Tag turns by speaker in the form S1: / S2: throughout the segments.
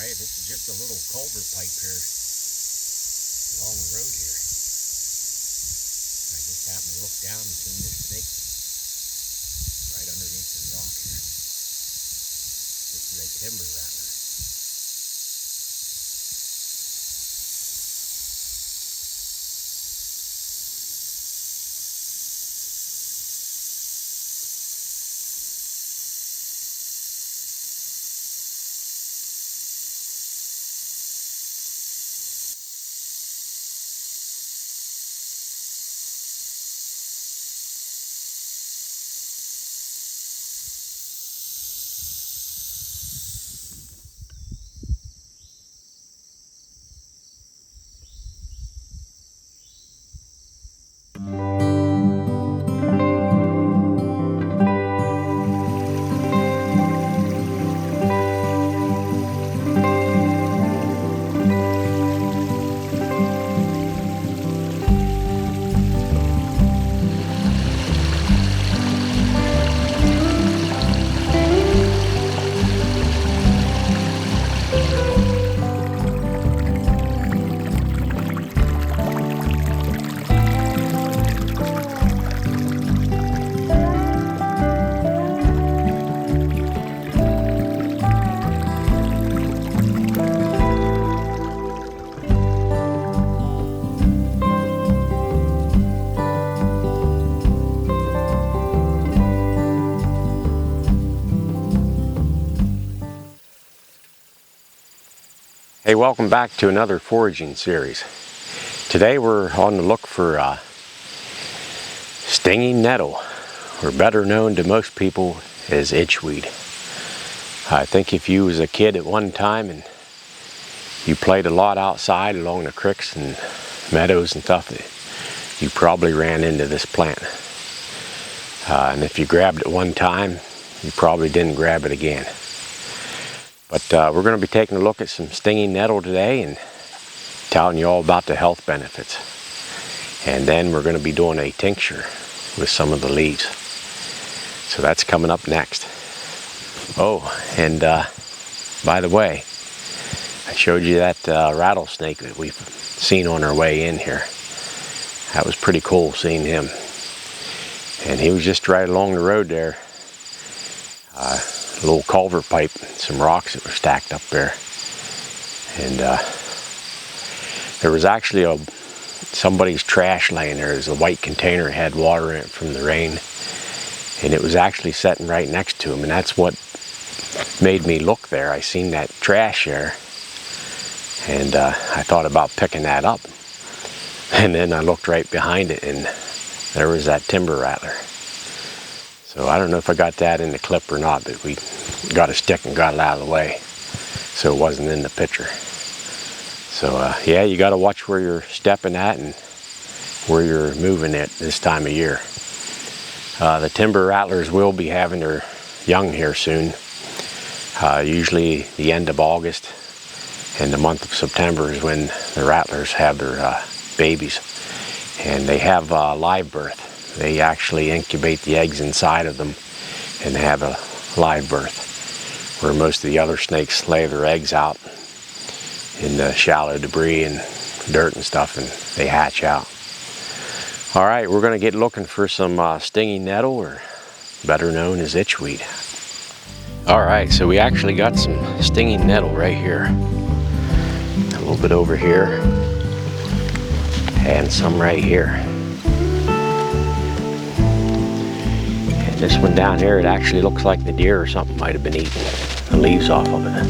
S1: Alright, this is just a little culvert pipe here along the road here. I just happened to look down and seen this snake right underneath the rock here. This is a timber rattler. Hey, welcome back to another foraging series. Today we're on the look for stinging nettle, or better known to most people as itchweed. I think if you was a kid at one time and you played a lot outside along the creeks and meadows and stuff, you probably ran into this plant. And if you grabbed it one time, you probably didn't grab it again. But we're going to be taking a look at some stinging nettle today and telling you all about the health benefits. And then we're going to be doing a tincture with some of the leaves. So that's coming up next. Oh, and by the way, I showed you that rattlesnake that we've seen on our way in here. That was pretty cool seeing him. And he was just right along the road there. A little culvert pipe, some rocks that were stacked up there, and there was actually somebody's trash laying there. There's a white container, had water in it from the rain, and it was actually sitting right next to him, and that's what made me look there. I seen that trash there, and I thought about picking that up, and then I looked right behind it, and there was that timber rattler. So I don't know if I got that in the clip or not, but we got a stick and got it out of the way, so it wasn't in the picture. So yeah, you got to watch where you're stepping at and where you're moving it this time of year. The timber rattlers will be having their young here soon, usually the end of August, and the month of September is when the rattlers have their babies, and they have live birth. They actually incubate the eggs inside of them and have a live birth, where most of the other snakes lay their eggs out in the shallow debris and dirt and stuff, and they hatch out. All right, we're going to get looking for some stinging nettle, or better known as itchweed. All right, so we actually got some stinging nettle right here. A little bit over here, and some right here. This one down here, it actually looks like the deer or something might have been eating the leaves off of it.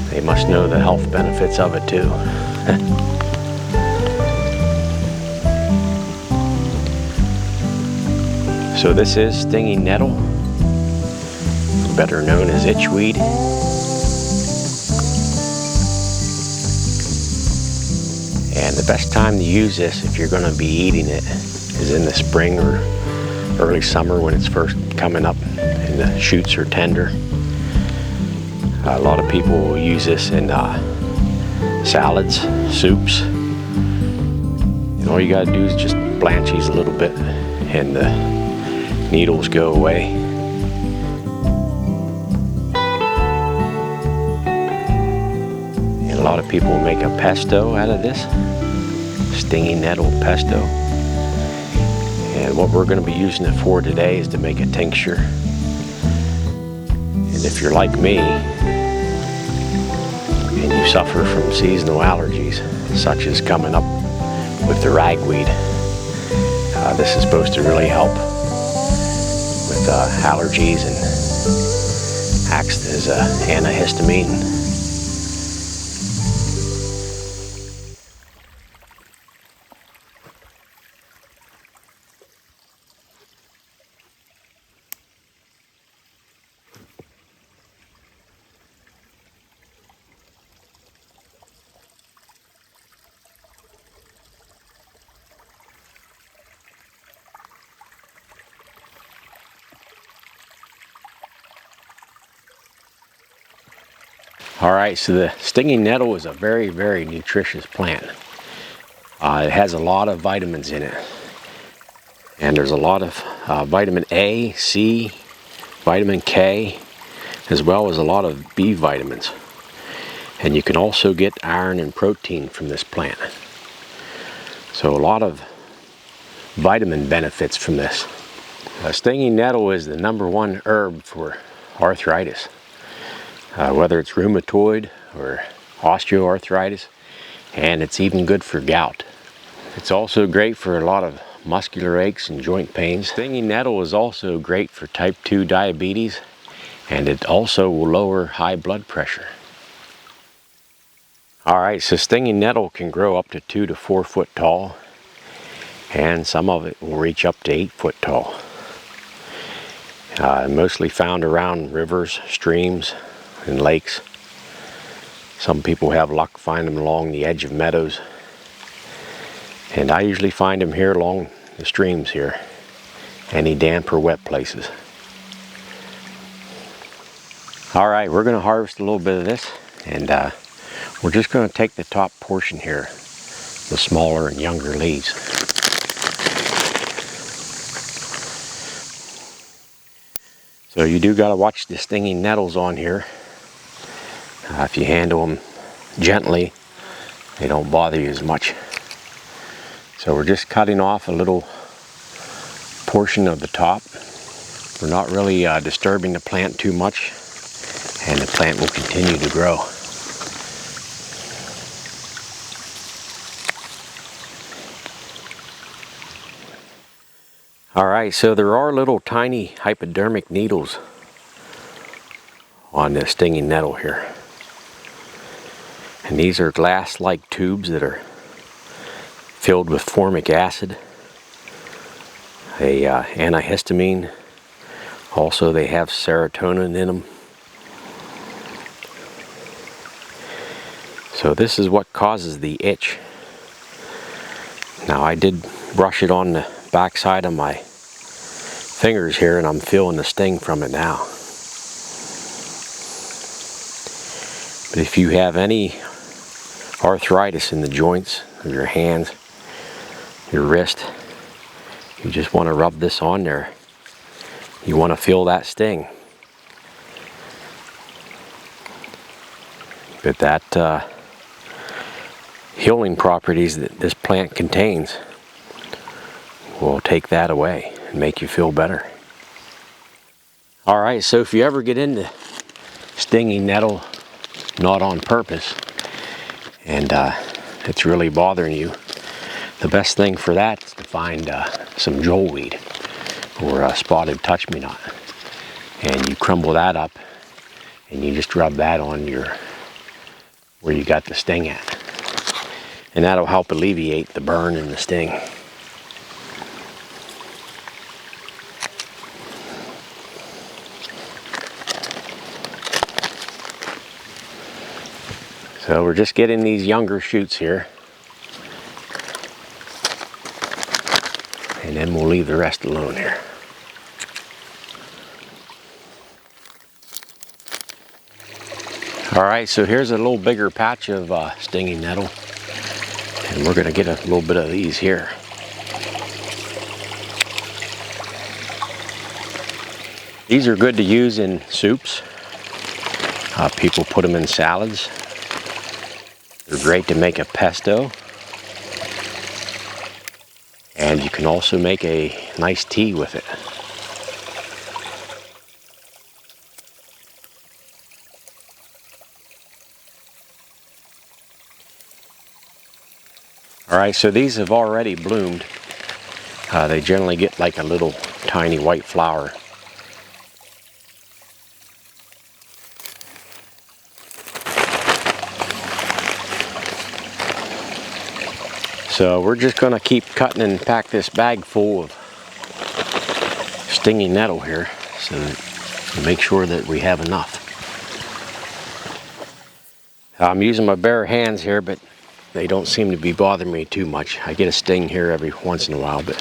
S1: They must know the health benefits of it too. So this is stinging nettle, better known as itchweed. And the best time to use this, if you're going to be eating it, is in the spring or early summer when it's first coming up and the shoots are tender. A lot of people will use this in salads, soups. And all you got to do is just blanch these a little bit, and the needles go away. And a lot of people make a pesto out of this, stinging nettle pesto. And what we're going to be using it for today is to make a tincture. And if you're like me and you suffer from seasonal allergies, such as coming up with the ragweed, this is supposed to really help with allergies and acts as an antihistamine. Alright, so the stinging nettle is a very, very nutritious plant. It has a lot of vitamins in it. And there's a lot of vitamin A, C, vitamin K, as well as a lot of B vitamins. And you can also get iron and protein from this plant. So a lot of vitamin benefits from this. Stinging nettle is the #1 herb for arthritis. Whether it's rheumatoid or osteoarthritis, and it's even good for gout. It's also great for a lot of muscular aches and joint pains. Stinging nettle is also great for type 2 diabetes, and it also will lower high blood pressure. Alright, so stinging nettle can grow up to 2 to 4 foot tall, and some of it will reach up to 8 foot tall. Mostly found around rivers, streams, and lakes. Some people have luck finding them along the edge of meadows, and I usually find them here along the streams here, any damp or wet places. Alright, we're going to harvest a little bit of this, and we're just going to take the top portion here, the smaller and younger leaves. So you do got to watch the stinging nettles on here. If you handle them gently, they don't bother you as much. So we're just cutting off a little portion of the top. We're not really disturbing the plant too much, and the plant will continue to grow. Alright, so there are little tiny hypodermic needles on the stinging nettle here. And these are glass-like tubes that are filled with formic acid, a antihistamine. Also, they have serotonin in them. So this is what causes the itch. Now, I did brush it on the back side of my fingers here, and I'm feeling the sting from it now. But if you have any arthritis in the joints of your hands, your wrist, you just want to rub this on there. You want to feel that sting. But that healing properties that this plant contains will take that away and make you feel better. Alright, so if you ever get into stinging nettle, not on purpose, and it's really bothering you, the best thing for that is to find some jowlweed or spotted touch-me-not, and you crumble that up and you just rub that on where you got the sting at, and that'll help alleviate the burn and the sting. So we're just getting these younger shoots here, and then we'll leave the rest alone here. Alright, so here's a little bigger patch of stinging nettle, and we're going to get a little bit of these here. These are good to use in soups. People put them in salads. They're great to make a pesto. And you can also make a nice tea with it. Alright, so these have already bloomed. They generally get like a little tiny white flower. So we're just going to keep cutting and pack this bag full of stinging nettle here so to make sure that we have enough. I'm using my bare hands here, but they don't seem to be bothering me too much. I get a sting here every once in a while, but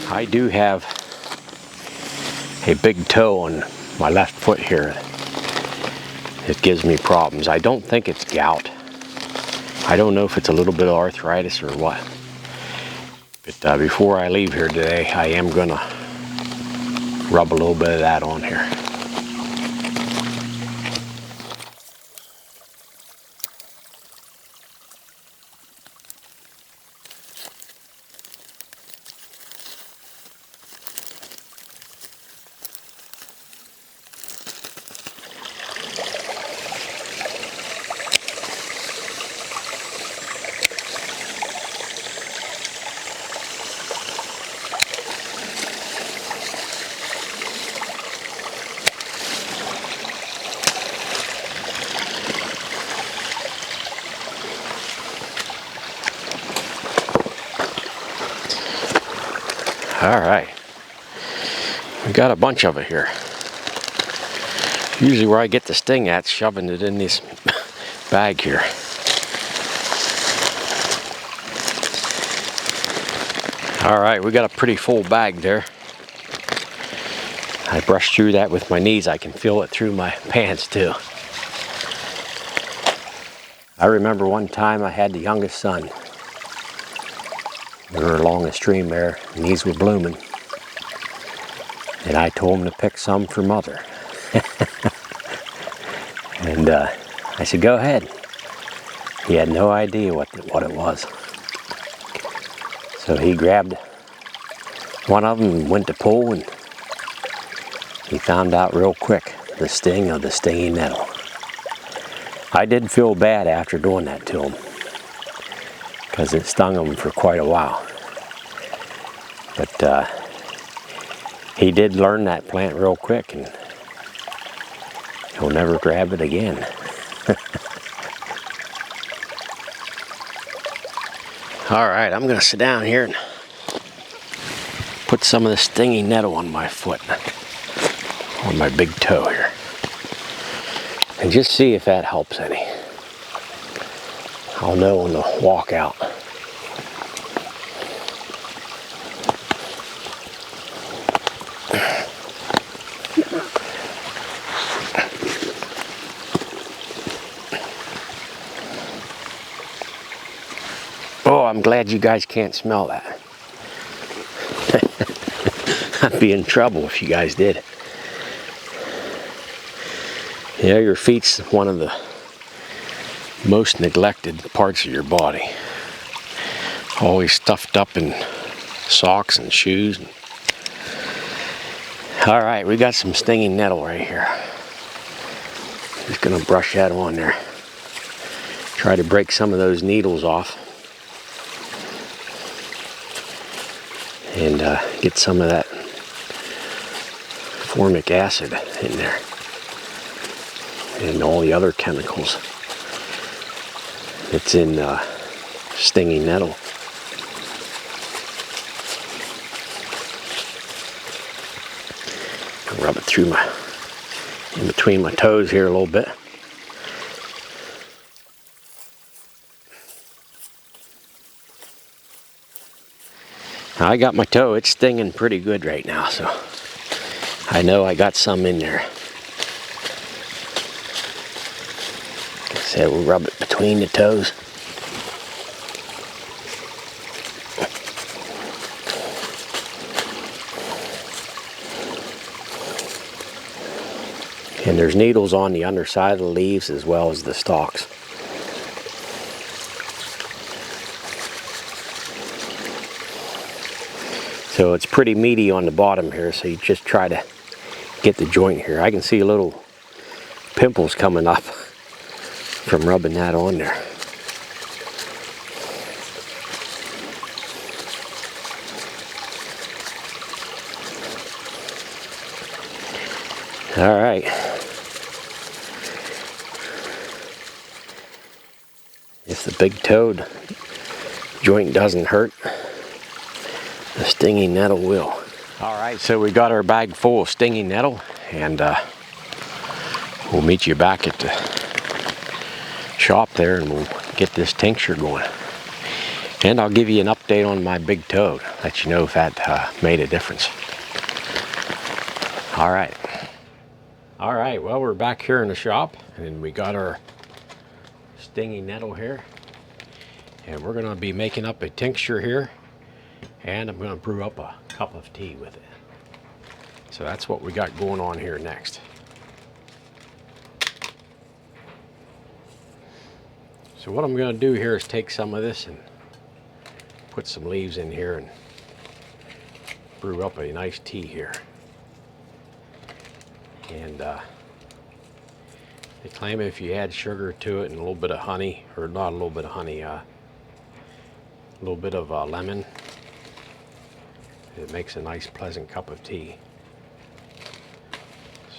S1: I do have a big toe on my left foot here. It gives me problems. I don't think it's gout. I don't know if it's a little bit of arthritis or what. But before I leave here today, I am gonna rub a little bit of that on here. All right, we got a bunch of it here. Usually where I get the sting at, shoving it in this bag here. All right, we got a pretty full bag there. I brushed through that with my knees. I can feel it through my pants too. I remember one time I had the youngest son. We were along a stream there, and these were blooming. And I told him to pick some for mother. And I said, go ahead. He had no idea what it was. So he grabbed one of them and went to pull, and he found out real quick the sting of the stinging nettle. I did feel bad after doing that to him, because it stung him for quite a while. But he did learn that plant real quick, and he'll never grab it again. All right, I'm gonna sit down here and put some of the stinging nettle on my foot, on my big toe here, and just see if that helps any. I'll know on the walk out. Oh, I'm glad you guys can't smell that. I'd be in trouble if you guys did. Yeah, your feet's one of the most neglected parts of your body. Always stuffed up in socks and shoes. All right, we got some stinging nettle right here. Just gonna brush that on there. Try to break some of those needles off. And get some of that formic acid in there. And all the other chemicals that's in stinging nettle. Rub it through in between my toes here a little bit. Now I got my toe, it's stinging pretty good right now, so I know I got some in there. So we'll rub it between the toes. And there's needles on the underside of the leaves as well as the stalks. So it's pretty meaty on the bottom here, so you just try to get the joint here. I can see little pimples coming up from rubbing that on there. All right. If the big toad joint doesn't hurt, the stinging nettle will. All right, so we got our bag full of stinging nettle, and we'll meet you back at the shop there, and we'll get this tincture going. And I'll give you an update on my big toad, let you know if that made a difference. All right. All right, well, we're back here in the shop, and we got our stinging nettle here, and we're going to be making up a tincture here, and I'm going to brew up a cup of tea with it. So that's what we got going on here next. So what I'm going to do here is take some of this and put some leaves in here and brew up a nice tea here. And they claim if you add sugar to it and a little bit of honey, or not a little bit of honey, a little bit of lemon, it makes a nice pleasant cup of tea.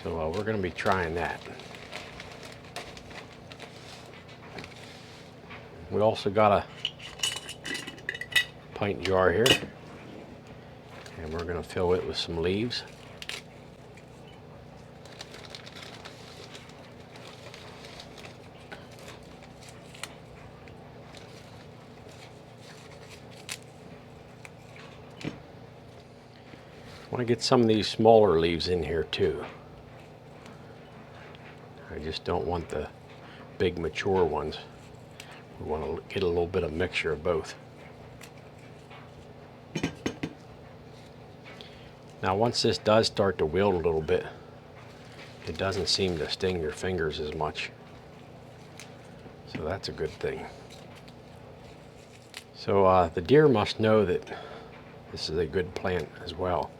S1: So we're going to be trying that. We also got a pint jar here, and we're going to fill it with some leaves. I want to get some of these smaller leaves in here too. I just don't want the big mature ones. We want to get a little bit of mixture of both. Now once this does start to wilt a little bit, it doesn't seem to sting your fingers as much. So that's a good thing. So the deer must know that this is a good plant as well.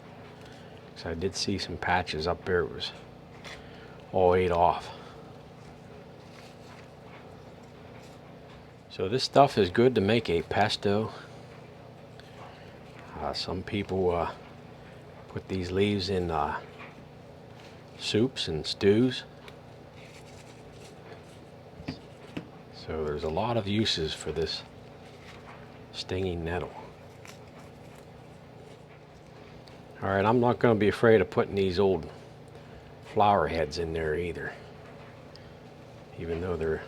S1: So I did see some patches up there, it was all ate off. So this stuff is good to make a pesto. Some people put these leaves in soups and stews. So there's a lot of uses for this stinging nettle. All right, I'm not going to be afraid of putting these old flower heads in there either, even though they're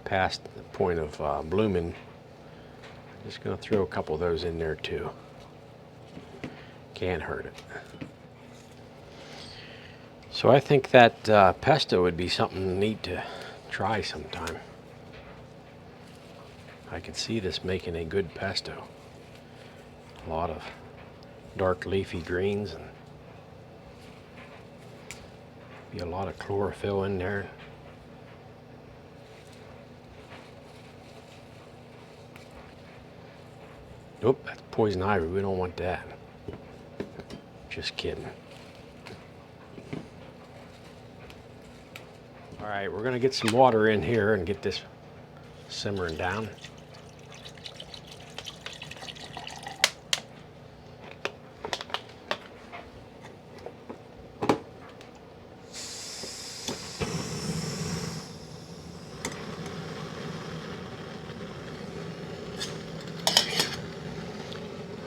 S1: past the point of blooming. I'm just going to throw a couple of those in there too. Can't hurt it. So I think that pesto would be something neat to try sometime. I could see this making a good pesto. A lot of dark leafy greens and be a lot of chlorophyll in there. Nope, that's poison ivy. We don't want that. Just kidding. All right, we're gonna get some water in here and get this simmering down.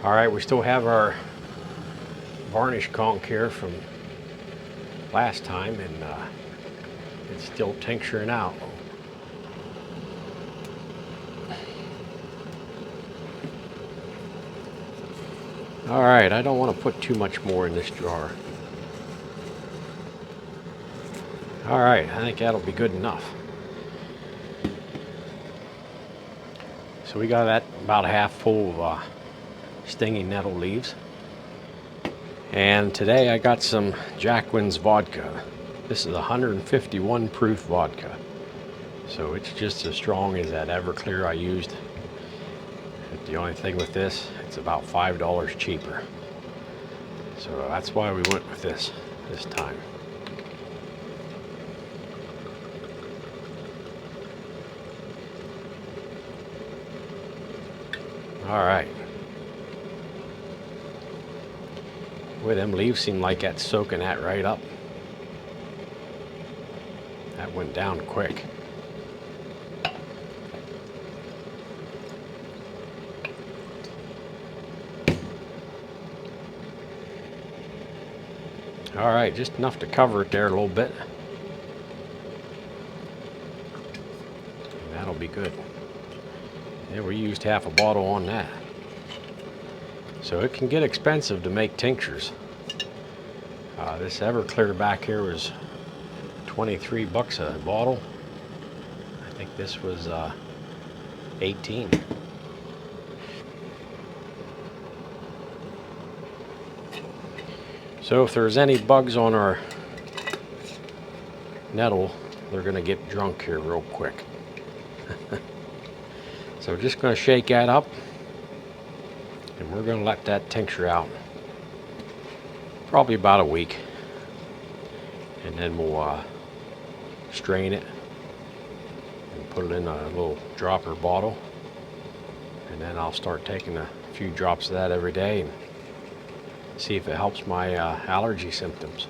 S1: All right, we still have our varnish conch here from last time, and it's still tincturing out. All right, I don't want to put too much more in this jar. All right, I think that'll be good enough. So we got that about half full of stinging nettle leaves. And today I got some Jacquin's vodka. This is 151 proof vodka. So it's just as strong as that Everclear I used. But the only thing with this, it's about $5 cheaper. So that's why we went with this time. All right. Boy, them leaves seem like that's soaking that right up. That went down quick. All right, just enough to cover it there a little bit. And that'll be good. Yeah, we used half a bottle on that. So it can get expensive to make tinctures. This Everclear back here was 23 bucks a bottle. I think this was 18. So if there's any bugs on our nettle, they're going to get drunk here real quick. So we're just going to shake that up, and we're going to let that tincture out probably about a week, and then we'll strain it and put it in a little dropper bottle, and then I'll start taking a few drops of that every day and see if it helps my allergy symptoms.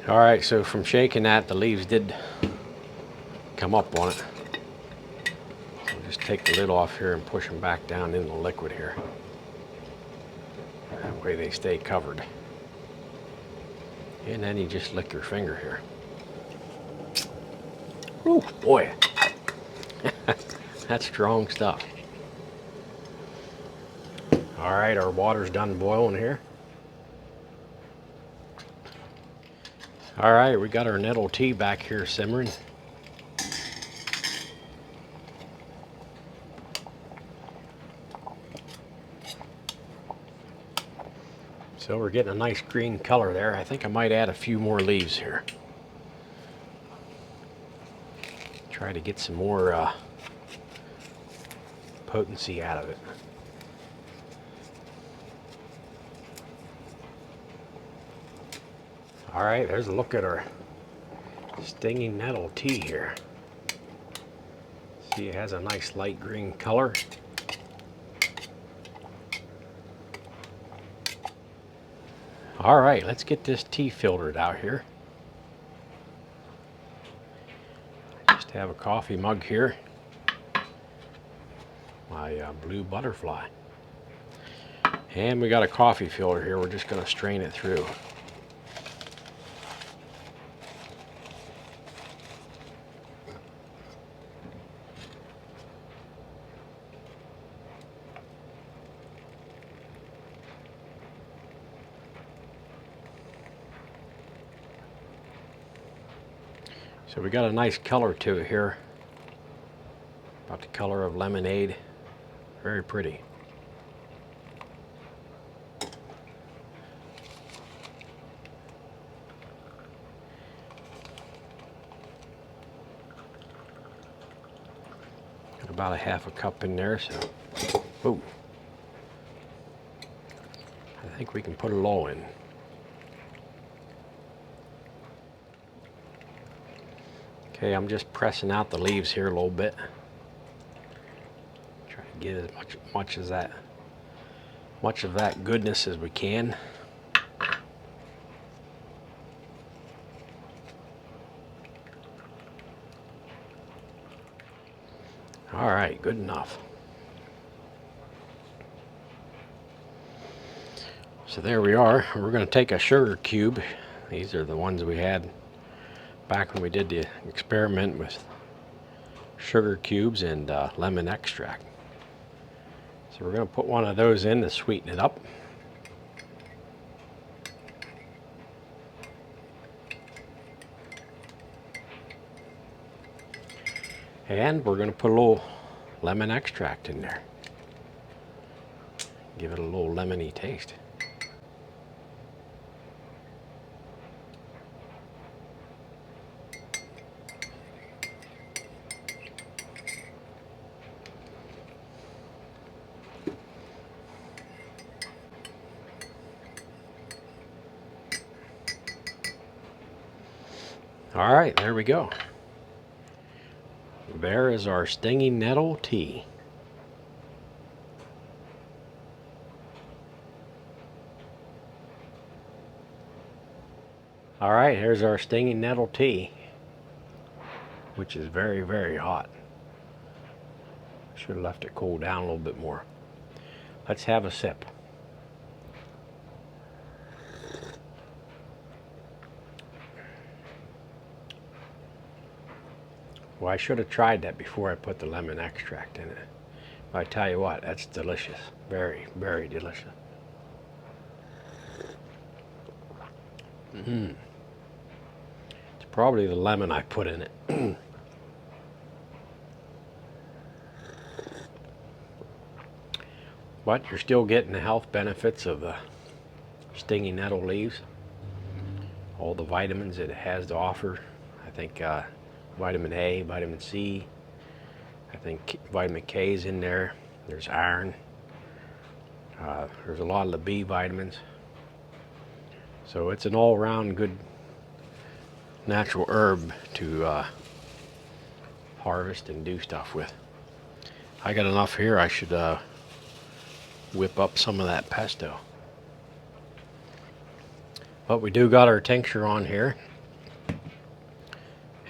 S1: All right, so from shaking that, the leaves did come up on it. So just take the lid off here and push them back down in the liquid here. That way they stay covered. And then you just lick your finger here. Ooh, boy. That's strong stuff. All right, our water's done boiling here. All right, we got our nettle tea back here simmering. So we're getting a nice green color there. I think I might add a few more leaves here. Try to get some more potency out of it. All right, there's a look at our stinging nettle tea here. See, it has a nice light green color. All right, let's get this tea filtered out here. I just have a coffee mug here. My blue butterfly. And we got a coffee filter here. We're just going to strain it through. So we got a nice color to it here. About the color of lemonade. Very pretty. Got about a half a cup in there, so ooh. I think we can put it all in. Okay, I'm just pressing out the leaves here a little bit. Try to get as much of that goodness as we can. All right, good enough. So there we are. We're going to take a sugar cube. These are the ones we had back when we did the experiment with sugar cubes and lemon extract. So we're going to put one of those in to sweeten it up. And we're going to put a little lemon extract in there. Give it a little lemony taste. All right, there we go. There is our stinging nettle tea. All right, here's our stinging nettle tea, which is very, very hot. Should have left it cool down a little bit more. Let's have a sip. Well, I should have tried that before I put the lemon extract in it. But I tell you what, that's delicious. Very, very delicious. It's probably the lemon I put in it. But you're still getting the health benefits of the stinging nettle leaves. All the vitamins it has to offer. I think vitamin A, vitamin C. I think vitamin K is in there. There's iron. There's a lot of the B vitamins. So it's an all-around good natural herb to harvest and do stuff with. I got enough here. I should whip up some of that pesto. But we do got our tincture on here,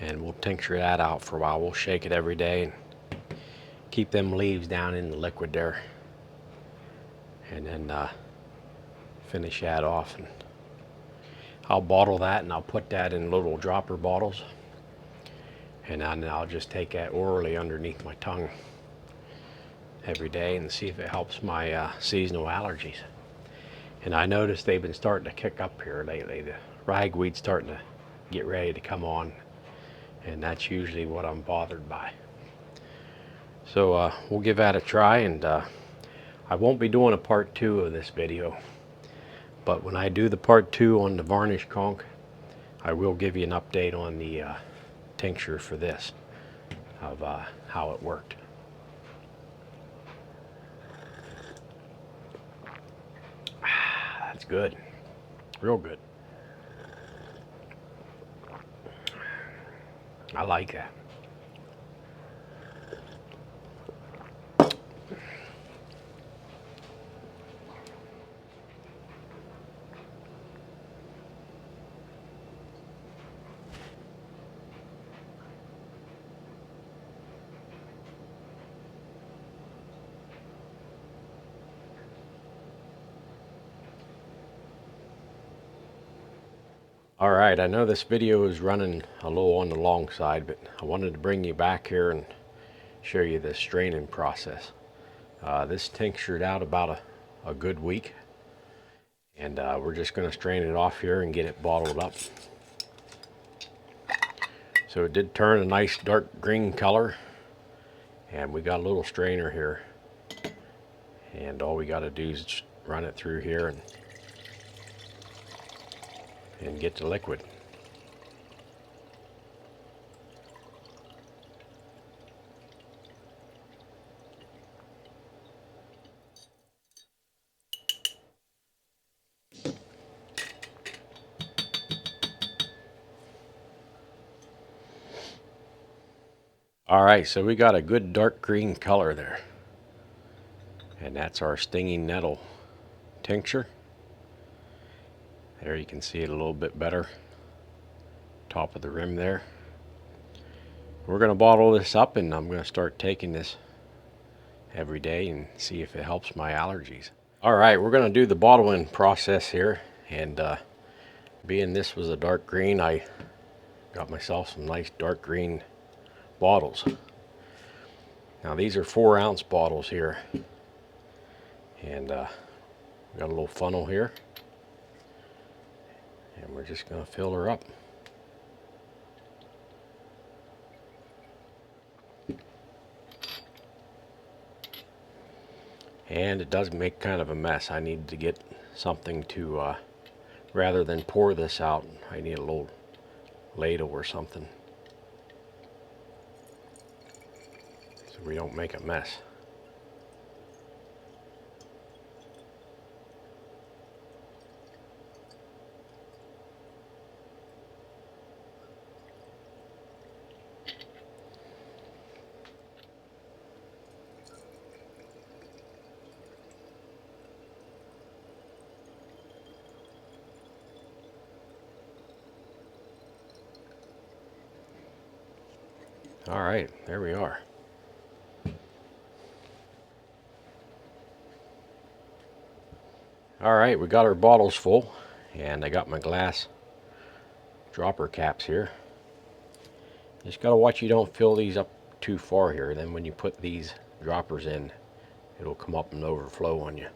S1: and we'll tincture that out for a while. We'll shake it every day and keep them leaves down in the liquid there, and then finish that off. And I'll bottle that, and I'll put that in little dropper bottles, and then I'll just take that orally underneath my tongue every day and see if it helps my seasonal allergies. And I noticed they've been starting to kick up here lately. The ragweed's starting to get ready to come on, and that's usually what I'm bothered by. So we'll give that a try, and I won't be doing a part 2 of this video, but when I do the part 2 on the varnish conch, I will give you an update on the tincture for this, of how it worked. That's good, real good. I like that. All right, I know this video is running a little on the long side, but I wanted to bring you back here and show you the straining process. This tinctured out about a good week, and we're just going to strain it off here and get it bottled up. So it did turn a nice dark green color, and we got a little strainer here, and all we got to do is just run it through here and get the liquid. All right, so we got a good dark green color there, and that's our stinging nettle tincture. There you can see it a little bit better, top of the rim there. We're going to bottle this up, and I'm going to start taking this every day and see if it helps my allergies. All right, we're going to do the bottling process here, and being this was a dark green, I got myself some nice dark green bottles. Now these are 4-ounce bottles here, And we got a little funnel here, and we're just going to fill her up. And it does make kind of a mess. I need to get something to, rather than pour this out, I need a little ladle or something so we don't make a mess. All right, there we are. All right, we got our bottles full, and I got my glass dropper caps here. Just gotta watch you don't fill these up too far here. Then when you put these droppers in, it'll come up and overflow on you.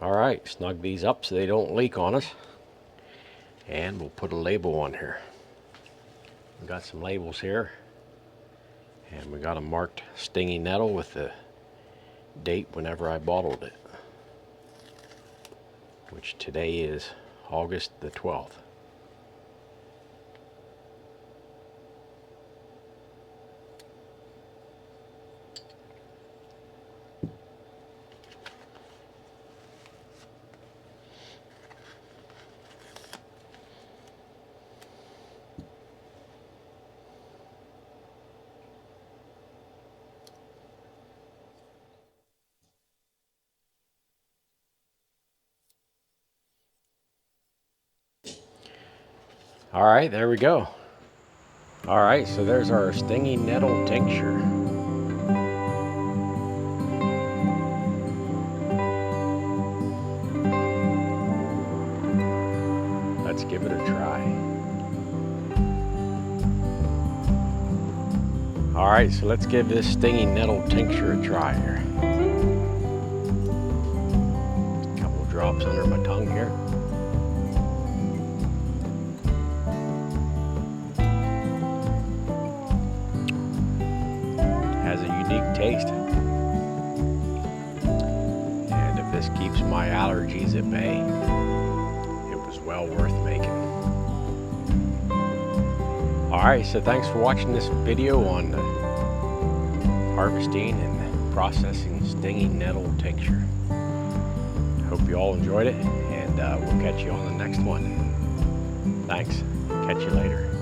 S1: All right, snug these up so they don't leak on us. And we'll put a label on here. We got some labels here. And we got a marked Stingy Nettle with the date whenever I bottled it, which today is August the 12th. All right, there we go. All right, so there's our Stingy Nettle tincture. Let's give it a try. All right, so let's give this Stingy Nettle tincture a try here. A couple drops under my tongue here. Has a unique taste. And if this keeps my allergies at bay, it was well worth making. Alright, so thanks for watching this video on harvesting and processing Stingy Nettle tincture. I hope you all enjoyed it, and we'll catch you on the next one. Thanks. Catch you later.